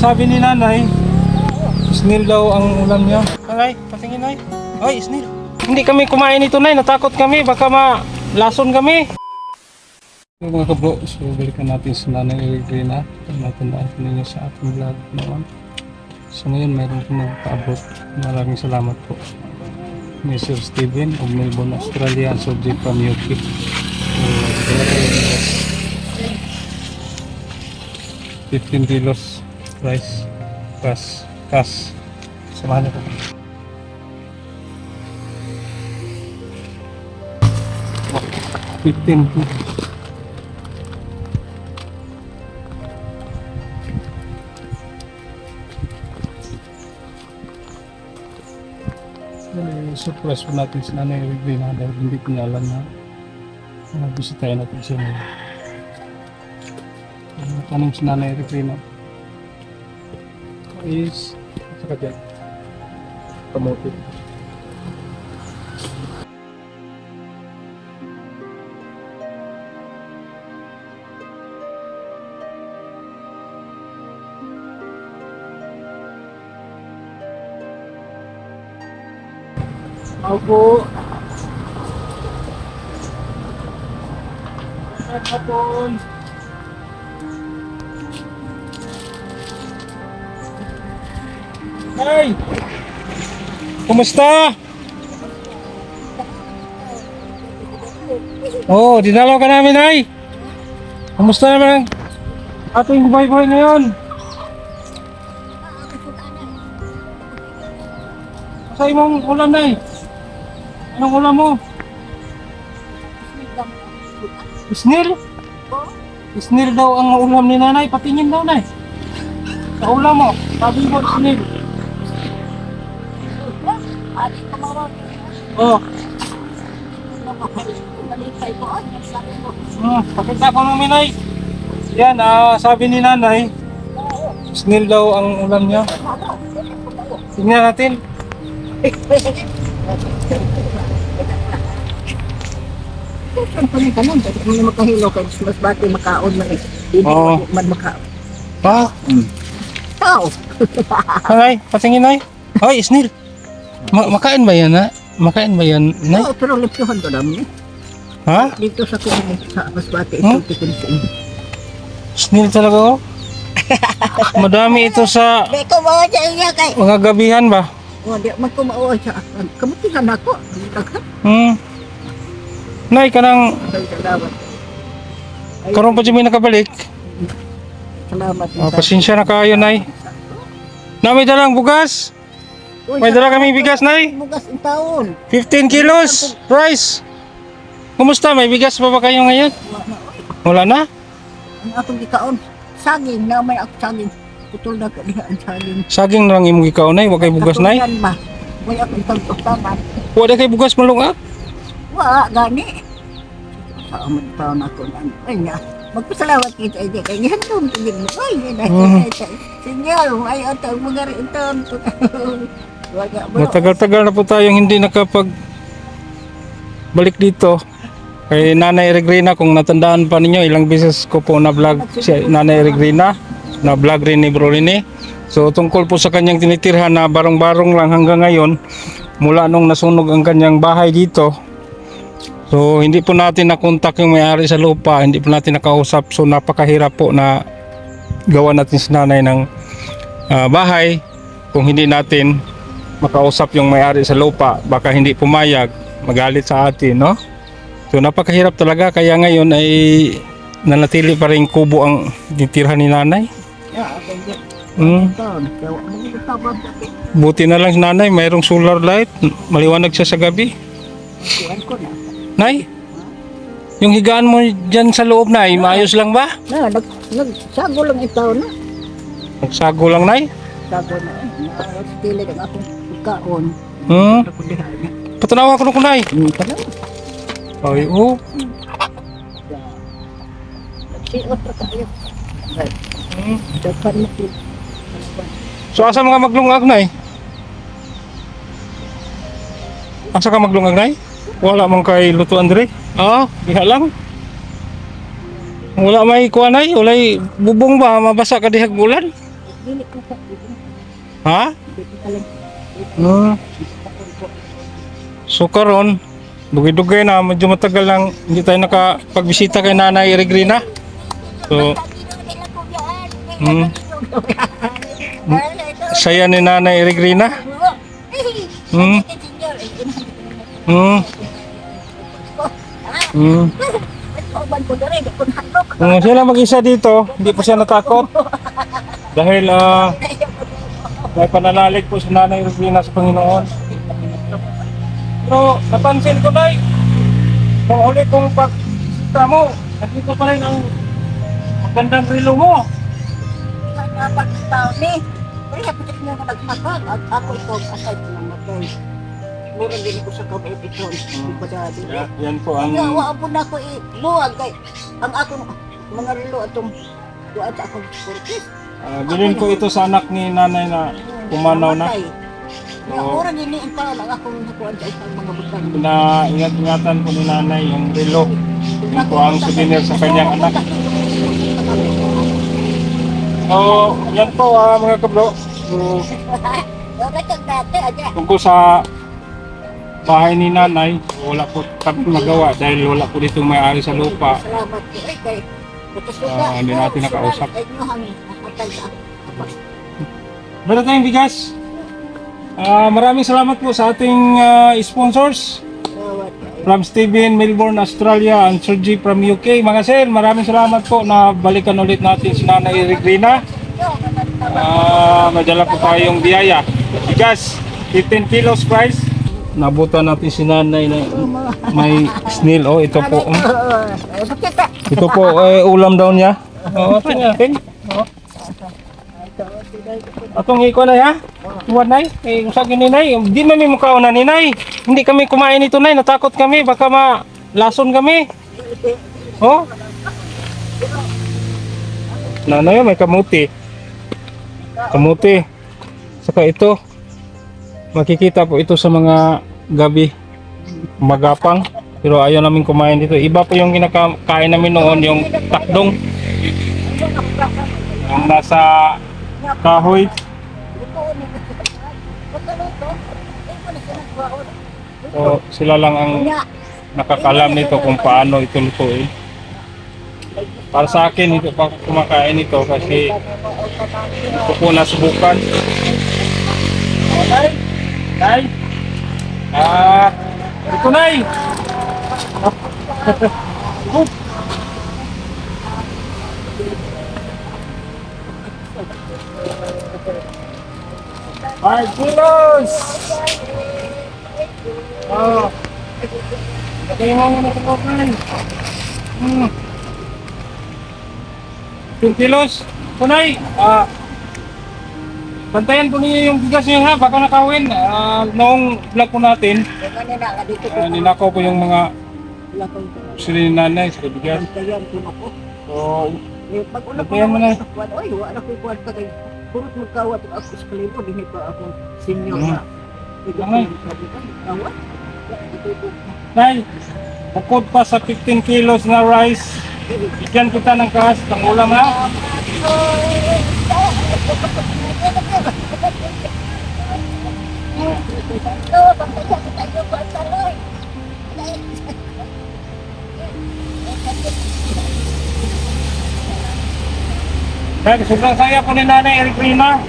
Sabi ni nanay, snail daw ang ulam niya. Ay, patingin ay. Ay, snail. Hindi kami kumain ito nay, natakot kami, baka malason kami. So, mga kabro, so balikan natin sa nanay Regrina. Natandaan ko ninyo sa ating vlog naman. So ngayon mayroon ko nagpaabot. Maraming salamat po. Mr. Steven of Melbourne, Australia, so Jeep from UK. So, 15 kilos rice, cash. Samahan niyo po. $15 po. Surprise po natin si Nanay Regrina dahil hindi ko niya alam na bisitahin natin siya ngayon. Tanong si Nanay Regrina is saka dyan kamote. Opo. Hapon. Hey! Kumusta? Oh, dinalaw ka namin ay. Kumusta naman ang ating buhay-buhay ngayon? Sa imong ulam na anong ulam mo? Snail? Snail daw ang ulam ni nanay. Patingin daw nay. Sa ulam mo, sabi mo snail. Oh. Pakita ko namin nay. Yan, sabi ni nanay, snail daw ang ulam niya. Tingnan natin. Ang panay ka nun, dahil mo makahilo kayo, mas bati makaon man eh. Hindi man makaon. Pa? Tao! Ay, patingin ay. Ay, snail. Makain ba yan ha? Makain ba yan nay? Oo, pero lipsuhan ko namin eh. Ha? Dito sa kumin, sa mas bati, ito tikin sa inyo. Snail talaga oh. Madami ito sa Di ko mawa sa inyo kay. mga gabihan ba? O, di man ko mawa sa akin. Kamutihan ako. Nay, kanang Ay, salamat. karon pa dyan nakabalik. Salamat. Pasensya na kayo, nay. Na, may dalang bugas. May dala kami bigas, nay. Bugas ang taon. 15 kilos rice. Kumusta? May bigas pa ba kayo ngayon? Wala na? Ang akong ikaon. Saging, na may ako saging. Putol na ka diha ang saging. Saging na lang imong ikaw, nay. Huwag kay bugas, nay. Katuyan ba? May akong tagpustaman. Wala kay bugas malungak. Wa, gani. Sa amon taon ako na. Ay nga. Magpasalamat kita ay di. Kaya gantong tigil mo. Ay, yan. Sinyal, ay atang mga rin taon. Matagal-tagal na po tayong hindi nakapag balik dito. Kay Nanay Regrina, kung natandaan pa ninyo, ilang beses ko po na-vlog si Nanay Regrina. Na-vlog rin ni Bro Rene. So tungkol po sa kanyang tinitirhan na barong-barong lang hanggang ngayon. Mula nung nasunog ang kanyang bahay dito. So hindi po natin nakontak yung may-ari sa lupa, hindi po natin nakausap. So napakahirap po na gawa natin si nanay ng bahay. Kung hindi natin makausap yung may-ari sa lupa, baka hindi pumayag, magalit sa atin, no? So napakahirap talaga, kaya ngayon ay nanatili pa rin kubo ang titirhan ni nanay. Buti na lang si nanay, mayroong solar light, maliwanag siya sa gabi. Nay, yung higaan mo dyan sa loob, nay, maayos lang ba? Nagsago lang itaw na. Nagsago lang, nay? Sago na. Nagstili ang akong kaon. Patanawa ko na ko, nay. Ay, oo. Nagsiot na tayo. Dapat mo. So, asa mga maglungag, nay? Asa ka maglungag, nay? Wala man kay Luto Andre? Diha lang. Wala may kuanay, walay bubong ba mabasa ka dihag bulan? Dili ko ka. Ha? Dili ka lang. Hmm. So karon, dugay-dugay na, medyo matagal lang hindi tayo nakapagbisita kay Nanay Regrina. So, saya ni Nanay Regrina. Hmm. Hmm. Hmm. Siya lang mag-isa dito, hindi pa siya natakot. Dahil may pananalig po si Nanay Regrina sa Panginoon. Pero napansin ko na nung huli kong pagsita mo, nandito pa rin ang magandang relo mo. Pagkataon ni, kaya pati na nagmatag at ako ito aside ng matay. Mura din ko sa kabibiton, ipadadi. Yan po ang Yawa po na ko buwag kay ang akong mga relo atong duat sa akong kurkis. bilin ko ito sa anak ni Nanay na pumanaw na. Nga mura din ang tao lang akong nakuha sa isang mga butang. Ingat-ingatan po ni Nanay yung relo. Yan po ang souvenir sa kanyang anak. So, yan po mga kablo. Tungkol sa bahay ni Nanay, wala po kami magawa dahil wala po ditong may-ari sa lupa. Salamat po ay kay Hindi natin nakausap. Ay nyo hangin, nakatag sa Meron tayong bigas. Maraming salamat po sa ating sponsors. From Steven, Melbourne, Australia, and Sergi from UK. Mga sir, maraming salamat po na balikan ulit natin si Nanay Regrina. May dala po tayong biyaya. Bigas, 15 kilos price. Nabutan natin si Nanay na may snail. Oh, ito po. Ito po, ulam daw niya. Oo, natin. Atong iko na ya. Tuwan nay, usag ni nay. Di man mi mukha na ni nay. Hindi kami kumain nito nay, natakot kami baka malason kami. Oh. Nanay, may kamuti. Kamuti. Saka ito. Makikita po ito sa mga gabi magapang. Pero ayaw namin kumain dito. Iba po yung kinakain namin noon, yung takdong. Yung nasa kahoy. So, sila lang ang nakakalam nito kung paano ito lutuin. Para sa akin, hindi pa ako kumakain ito kasi ito po nasubukan. Okay. Nay! Ito nay! Five kilos! Oh. Lagay mo muna sa kokan. 2 kilos. Kunay, bantayan po niyo yung bigas niyo ha, baka nakawin. Noong vlog po natin, ninakaw po yung mga sili ni Nanay sa bigas. So, bantayan mo na. Ay, wala ko kwarta kay purot magkawat ako sa kalibo, hindi pa ako senior na. Nay, bukod pa sa 15 kilos na rice, bigyan kita ng kahas ng ulam ha. Kaya sobrang saya po ni Nanay Regrina.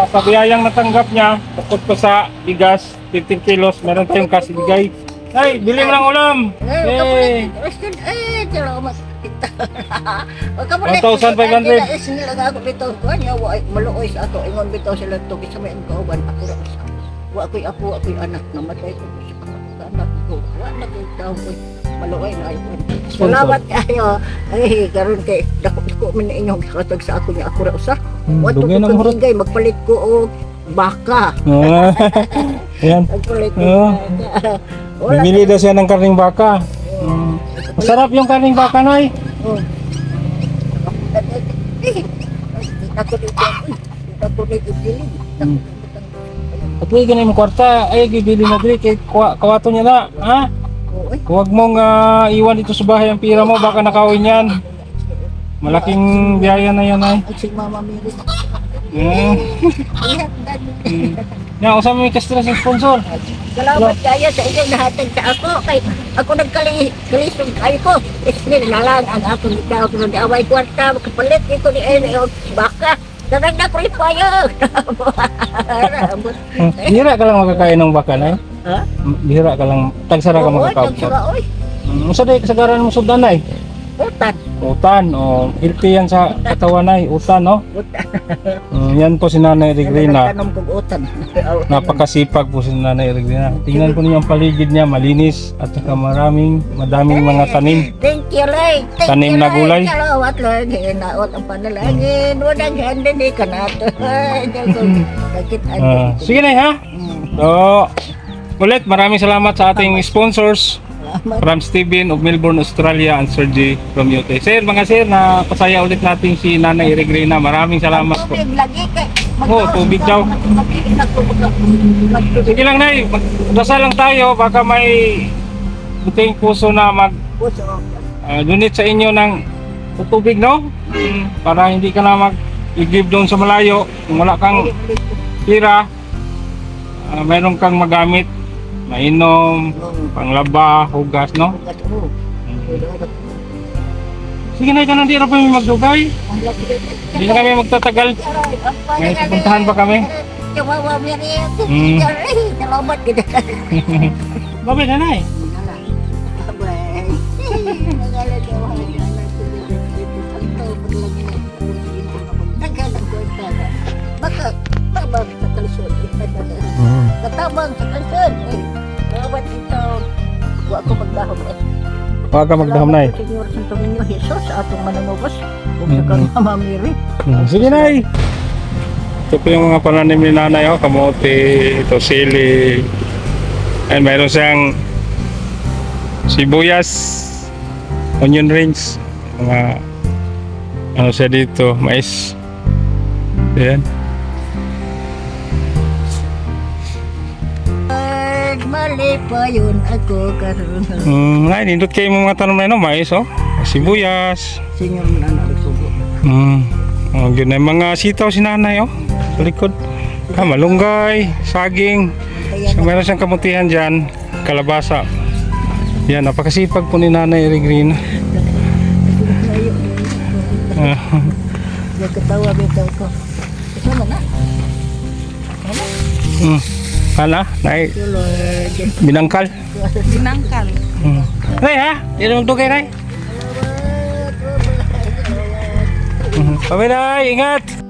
Sa biyayang natanggap niya, bukod pa sa bigas, 15 kilos, meron tayong kasibigay. Ay, bili mo ng ulam! Hey! 1,500. Maluoy sa ato, ingon bitaw sila ito, bisa may kauban, ako na sa wa ako'y apo, ako'y anak, namatay ko sa anak ko, wa na ko'y tao ko'y maluoy na ayun. Salamat kayo, ay, karoon kay, dako man na inyong katag sa ako niya, ako na usa. Wa to dugay ng hurot. kagigay, magpalit ko o baka. Ayan. Magpalit ko Oo. baka. Wala Bibili daw siya ng karning baka. Masarap yung karning baka, Nay. Oh. Ako dito, ako dito dilim. At may ganun yung kwarta, ay bibili mo dili kay kawato niya na, ha? Huwag mong iwan dito sa bahay ang pira mo, baka nakawin yan. Malaking biyaya na yan ay. At si Mama Mary. Mm. Yan, usap mo yung kastra sa sponsor. Salamat kaya sa inyo nahatag sa ako. Kay ako nagkalisong kayo ko. Isnil na lang ang akong ikaw. Kung nag-away kwarta, kapalit ito ni Eno. Baka. Sarang na ko ipayo. Bihira ka lang makakain ng baka na Ha? Bihira ka lang. Tagsara ka makakain. Oy. Usa day kasagaran mo subdan ay. Utan. Utan o healthy yan sa katawan ay utan no. Utan. Yan po si Nanay Regrina. Nagtanong kong utan. Napakasipag po si Nanay Regrina. Tingnan po niyo ang paligid niya, malinis at saka madaming mga tanim. Thank you, Lord. Thank Tanim you, na Lord. gulay. Salamat, Lord. Hinaot ang panalangin. Walang handa ni kanato. Sige na ha. So, ulit maraming salamat sa ating sponsors. From Steven of Melbourne, Australia and Sir G from UK. Sir, mga sir, na pasaya ulit natin si Nanay Regrina. Maraming salamat po. Tubig lagi kay. Oo, tubig daw. Sige lang, Nay. Magdasal lang tayo. Baka may buting puso na mag-donate sa inyo ng tubig, no? Para hindi ka na mag-give doon sa malayo. Kung wala kang tira, mayroon kang magamit. Mainom, panglaba, hugas, no? Sige na, ikaw hindi na pa may magdugay. Hindi na kami magtatagal. May puntahan pa kami. Kawawa mo yan. Mm. Salamat kita. Babi na, Nay. Baka tabang sa kalsyon. Katabang sa kalsyon. Bawat ito. Huwag ko magdahom eh. Huwag ka magdahom, Nay. Señor Santo Niño Jesus sa atong mananubos. Kung sa kang Mama Mary. Sige, Nay. Ito po yung mga pananim ni Nanay, oh. Kamote, ito sili. And mayroon siyang sibuyas, onion rings, mga ano siya dito, mais. Ayan. Mali pa yun ako karoon. Nay, nindot kayo mga tanong na yun, oh. Mais, oh. Sibuyas. Senyor na nagsubo. Oh, yun na yung mga sitaw si Nanay, oh. Sa likod. Malunggay, saging. So, meron siyang kamutihan dyan, kalabasa. Yan, napakasipag po ni Nanay Regrina. Nagkatawa bitaw ko. Kasama na. Hala, Nay, Lord. binangkal. Binangkal. Nay, ha? Hindi na magdugay, Nay. Bye-bye, Nay. Ingat.